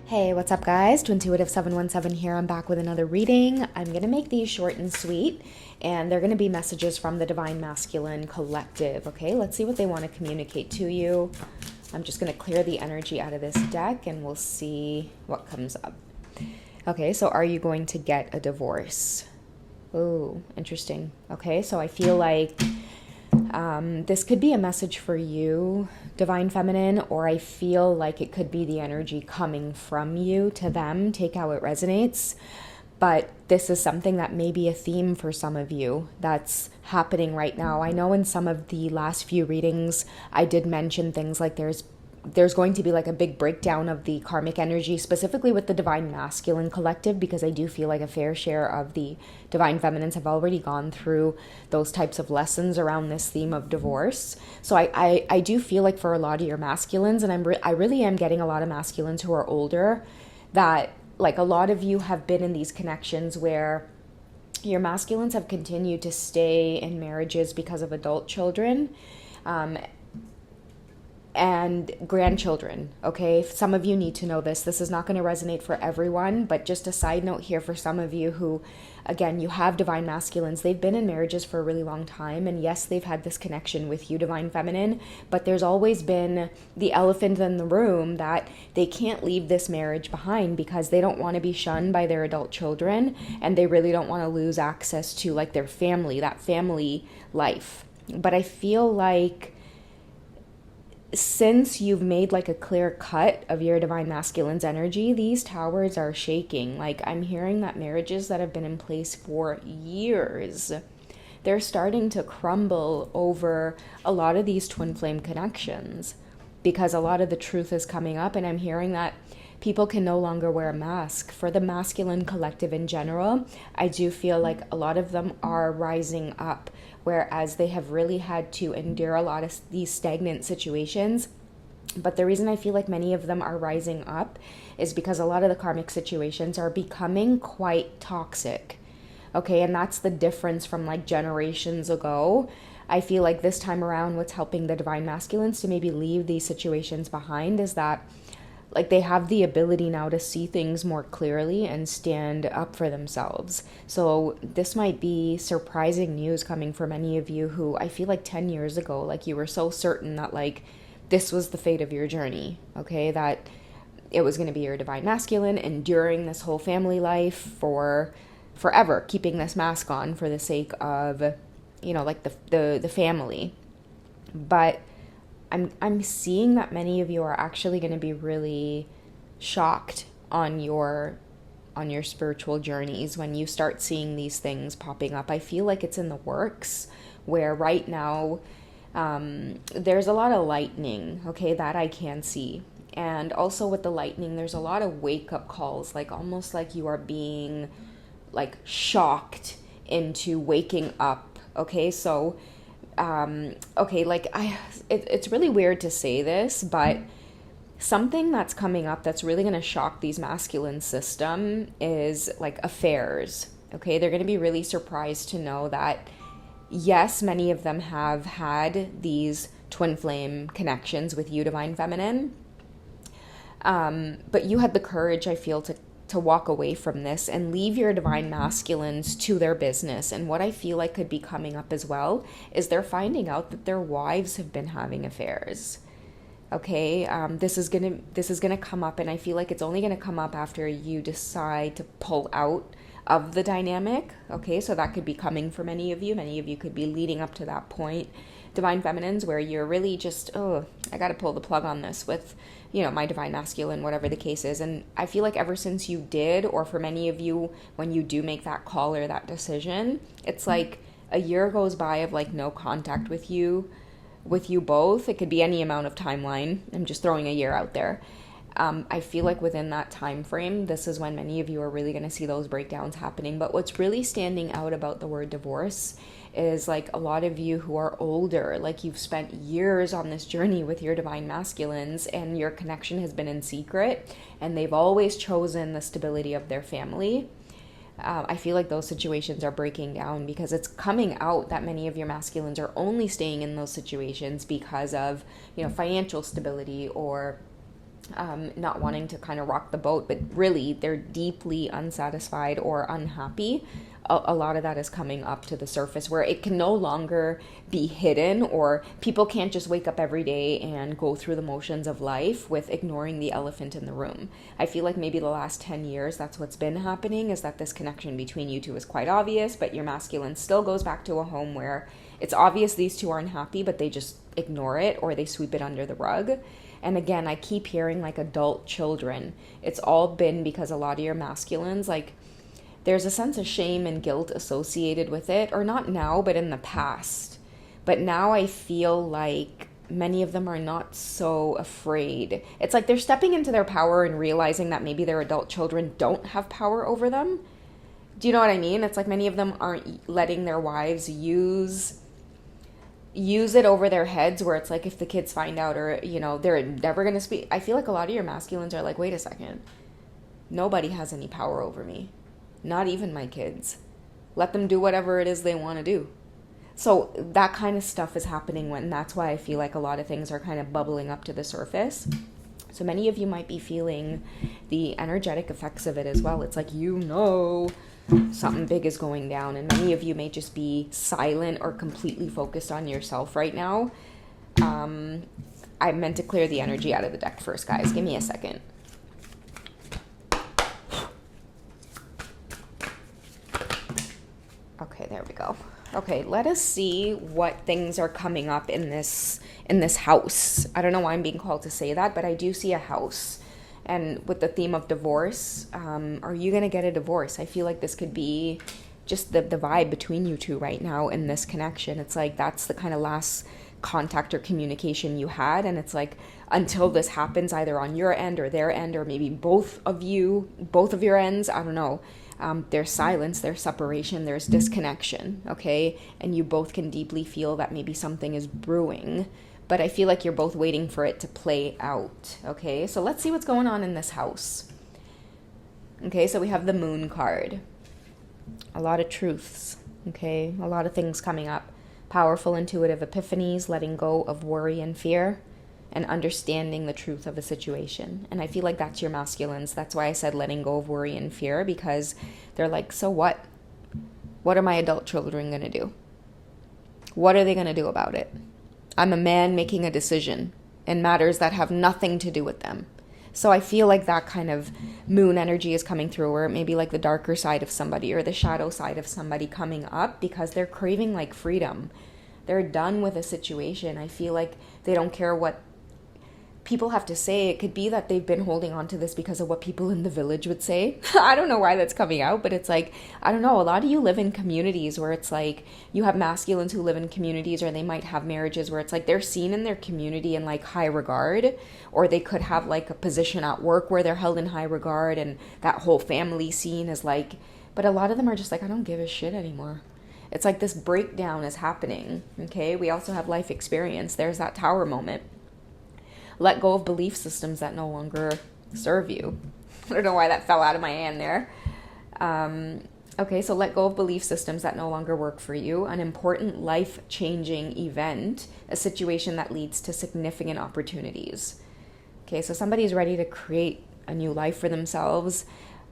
Hey, what's up, guys? To Intuitive 717 here. I'm back with another reading. I'm going to make these short and sweet, and they're going to be messages from the Divine Masculine Collective. Okay, let's see what they want to communicate to you. I'm just going to clear the energy out of this deck, and we'll see what comes up. Okay, so are you going to get a divorce? Oh, interesting. Okay, so I feel like this could be a message for you, Divine Feminine, or I feel like it could be the energy coming from you to them. Take how it resonates. But this is something that may be a theme for some of you that's happening right now. I know in some of the last few readings, I did mention things like there's going to be like a big breakdown of the karmic energy, specifically with the Divine Masculine Collective, because I do feel like a fair share of the Divine Feminines have already gone through those types of lessons around this theme of divorce. So I do feel like for a lot of your masculines, and I really am getting a lot of masculines who are older, that like a lot of you have been in these connections where your masculines have continued to stay in marriages because of adult children, and grandchildren. Okay, some of you need to know this is not going to resonate for everyone, but just a side note here for some of you who, again, you have Divine Masculines. They've been in marriages for a really long time, and yes, they've had this connection with you, Divine Feminine, but there's always been the elephant in the room that they can't leave this marriage behind because they don't want to be shunned by their adult children, and they really don't want to lose access to like their family, that family life. But I feel like since you've made like a clear cut of your Divine Masculine's energy, these towers are shaking. Like I'm hearing that marriages that have been in place for years, they're starting to crumble over a lot of these twin flame connections because a lot of the truth is coming up, and I'm hearing that people can no longer wear a mask. For the masculine collective in general, I do feel like a lot of them are rising up, whereas they have really had to endure a lot of these stagnant situations. But the reason I feel like many of them are rising up is because a lot of the karmic situations are becoming quite toxic. Okay, and that's the difference from like generations ago. I feel like this time around, what's helping the Divine Masculines to maybe leave these situations behind is that like they have the ability now to see things more clearly and stand up for themselves. So this might be surprising news coming from many of you who I feel like 10 years ago, like you were so certain that like this was the fate of your journey, okay? That it was going to be your Divine Masculine enduring this whole family life for forever, keeping this mask on for the sake of, you know, like the family. But I'm seeing that many of you are actually going to be really shocked on your spiritual journeys when you start seeing these things popping up. I feel like it's in the works, where right now there's a lot of lightning, okay, that I can see. And also with the lightning, there's a lot of wake-up calls, like almost like you are being like shocked into waking up, okay? So okay, like it's really weird to say this, but something that's coming up that's really going to shock these masculine system is like affairs. Okay, they're going to be really surprised to know that yes, many of them have had these twin flame connections with you, Divine Feminine, but you had the courage, I feel, to walk away from this and leave your Divine Masculines to their business. And what I feel like could be coming up as well is they're finding out that their wives have been having affairs. Okay, this is gonna come up, and I feel like it's only gonna come up after you decide to pull out of the dynamic. Okay, so that could be coming for many of you. Many of you could be leading up to that point, Divine Feminines, where you're really just, oh, I gotta pull the plug on this with, you know, my Divine Masculine, whatever the case is. And I feel like ever since you did, or for many of you, when you do make that call or that decision, it's like a year goes by of like no contact with you both. It could be any amount of timeline. I'm just throwing a year out there. I feel like within that time frame, this is when many of you are really going to see those breakdowns happening. But what's really standing out about the word divorce is like a lot of you who are older, like you've spent years on this journey with your Divine Masculines, and your connection has been in secret, and they've always chosen the stability of their family. I feel like those situations are breaking down because it's coming out that many of your masculines are only staying in those situations because of, you know, financial stability or not wanting to kind of rock the boat, but really they're deeply unsatisfied or unhappy. A lot of that is coming up to the surface where it can no longer be hidden, or people can't just wake up every day and go through the motions of life with ignoring the elephant in the room. I feel like maybe the last 10 years, that's what's been happening, is that this connection between you two is quite obvious, but your masculine still goes back to a home where it's obvious these two aren't happy, but they just ignore it or they sweep it under the rug. And again, I keep hearing like adult children. It's all been because a lot of your masculines, like, there's a sense of shame and guilt associated with it, or not now, but in the past. But now I feel like many of them are not so afraid. It's like they're stepping into their power and realizing that maybe their adult children don't have power over them. Do you know what I mean? It's like many of them aren't letting their wives use it over their heads, where it's like if the kids find out, or, you know, they're never going to speak. I feel like a lot of your masculines are like, wait a second, nobody has any power over me. Not even my kids. Let them do whatever it is they want to do. So that kind of stuff is happening when, that's why I feel like a lot of things are kind of bubbling up to the surface. So many of you might be feeling the energetic effects of it as well. It's like, you know, something big is going down, and many of you may just be silent or completely focused on yourself right now. I meant to clear the energy out of the deck first, guys. Give me a second. Okay, there we go. Okay, let us see what things are coming up in this house. I don't know why I'm being called to say that, but I do see a house. And with the theme of divorce, are you going to get a divorce? I feel like this could be just the vibe between you two right now in this connection. It's like that's the kind of last contact or communication you had. And it's like until this happens either on your end or their end, or maybe both of your ends, I don't know. There's silence, there's separation, there's disconnection, okay? And you both can deeply feel that maybe something is brewing, but I feel like you're both waiting for it to play out, okay? So let's see what's going on in this house. Okay, so we have the Moon card. A lot of truths, okay? A lot of things coming up. Powerful intuitive epiphanies, letting go of worry and fear, and understanding the truth of a situation. And I feel like that's your masculines. That's why I said letting go of worry and fear, because they're like, so what? What are my adult children going to do? What are they going to do about it? I'm a man making a decision in matters that have nothing to do with them. So I feel like that kind of moon energy is coming through, or maybe like the darker side of somebody or the shadow side of somebody coming up, because they're craving like freedom. They're done with a situation. I feel like they don't care what people have to say. It could be that they've been holding on to this because of what people in the village would say. I don't know why that's coming out, but it's like, I don't know, a lot of you live in communities where it's like you have masculines who live in communities, or they might have marriages where it's like they're seen in their community in like high regard, or they could have like a position at work where they're held in high regard, and that whole family scene is like, but a lot of them are just like, I don't give a shit anymore. It's like this breakdown is happening, okay? We also have life experience. There's that tower moment. Let go of belief systems that no longer serve you. I don't know why that fell out of my hand there. Okay, so let go of belief systems that no longer work for you. An important life-changing event, a situation that leads to significant opportunities. Okay, so somebody's ready to create a new life for themselves.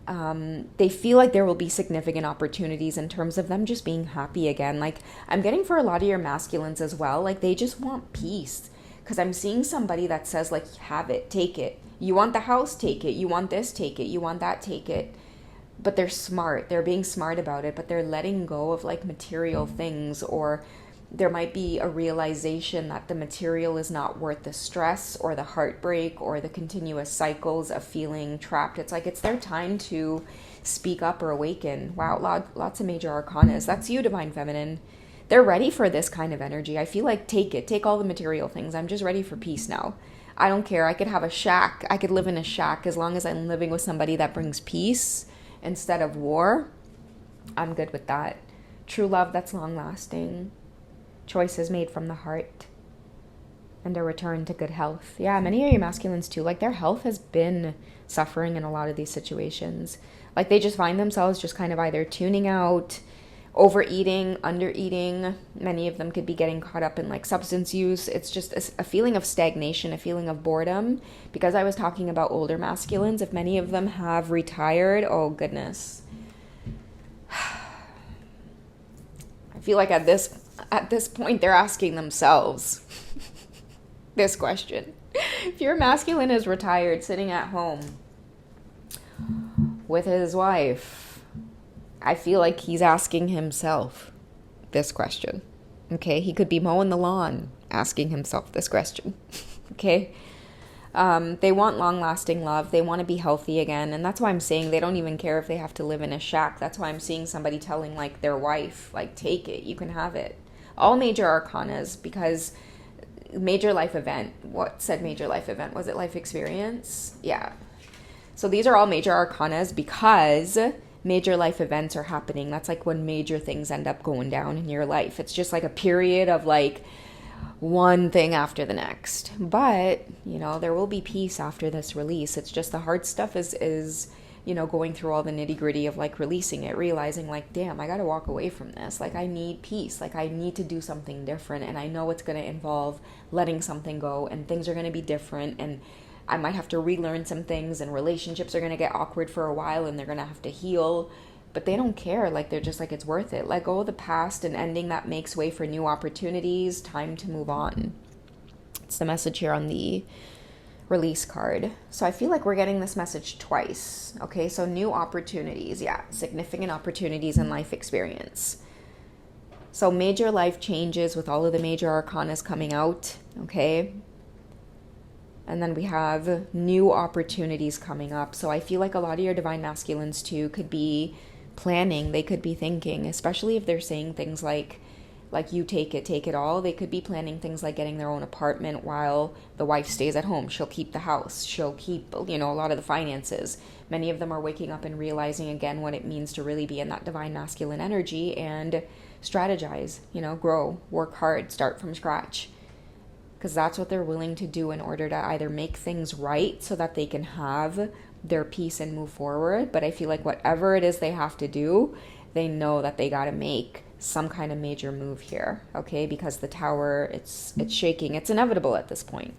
They feel like there will be significant opportunities in terms of them just being happy again. Like, I'm getting for a lot of your masculines as well, like they just want peace. Because I'm seeing somebody that says, like, have it, take it. You want the house, take it. You want this, take it. You want that, take it. But they're smart. They're being smart about it, but they're letting go of, like, material things. Or there might be a realization that the material is not worth the stress or the heartbreak or the continuous cycles of feeling trapped. It's like it's their time to speak up or awaken. Wow, lots of major arcanas. That's you, Divine Feminine. They're ready for this kind of energy. I feel like take all the material things. I'm just ready for peace now. I don't care. I could have a shack. I could live in a shack as long as I'm living with somebody that brings peace instead of war. I'm good with that. True love that's long lasting. Choices made from the heart. And a return to good health. Yeah, many of your masculines too, like their health has been suffering in a lot of these situations. Like they just find themselves just kind of either tuning out, overeating, undereating. Many of them could be getting caught up in like substance use. It's just a feeling of stagnation, a feeling of boredom. Because I was talking about older masculines, if many of them have retired, oh goodness. I feel like at this point they're asking themselves this question. If your masculine is retired, sitting at home with his wife, I feel like he's asking himself this question. Okay, he could be mowing the lawn asking himself this question. Okay, they want long-lasting love. They want to be healthy again, and that's why I'm saying they don't even care if they have to live in a shack. That's why I'm seeing somebody telling like their wife, like, take it, you can have it. All major arcanas, because major life event. What said major life event? Was it life experience? Yeah. So these are all major arcanas because major life events are happening. That's like when major things end up going down in your life. It's just like a period of like one thing after the next. But, you know, there will be peace after this release. It's just the hard stuff is you know, going through all the nitty gritty of like releasing it, realizing like, damn, I got to walk away from this. Like, I need peace. Like, I need to do something different. And I know it's going to involve letting something go, and things are going to be different. And I might have to relearn some things, and relationships are going to get awkward for a while, and they're going to have to heal. But they don't care. Like, they're just like, it's worth it. Let go of the past, and ending that makes way for new opportunities. Time to move on. It's the message here on the release card. So I feel like we're getting this message twice. Okay, so new opportunities. Yeah, significant opportunities in life experience. So major life changes with all of the major arcanas coming out. Okay. And then we have new opportunities coming up. So I feel like a lot of your divine masculines too could be planning. They could be thinking, especially if they're saying things like you take it all. They could be planning things like getting their own apartment while the wife stays at home. She'll keep the house. She'll keep, you know, a lot of the finances. Many of them are waking up and realizing again what it means to really be in that divine masculine energy and strategize, you know, grow, work hard, start from scratch. Because that's what they're willing to do in order to either make things right so that they can have their peace and move forward. But I feel like whatever it is they have to do, they know that they got to make some kind of major move here, okay? Because the tower, it's shaking. It's inevitable at this point,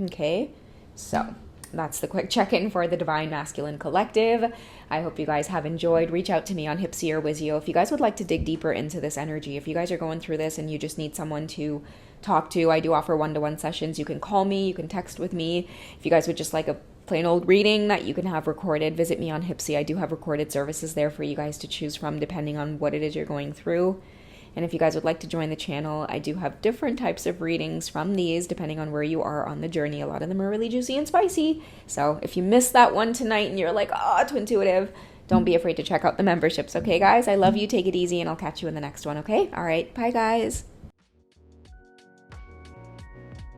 okay? So that's the quick check-in for the Divine Masculine Collective. I hope you guys have enjoyed. Reach out to me on Hipsy or Wizio if you guys would like to dig deeper into this energy. If you guys are going through this and you just need someone to talk to, I do offer one-to-one sessions. You can call me, you can text with me. If you guys would just like a plain old reading that you can have recorded, visit me on Hipsy. I do have recorded services there for you guys to choose from depending on what it is you're going through. And if you guys would like to join the channel, I do have different types of readings from these depending on where you are on the journey. A lot of them are really juicy and spicy. So if you missed that one tonight and you're like, oh, too intuitive, don't be afraid to check out the memberships. Okay, guys? I love you. Take it easy, and I'll catch you in the next one, okay? All right. Bye, guys.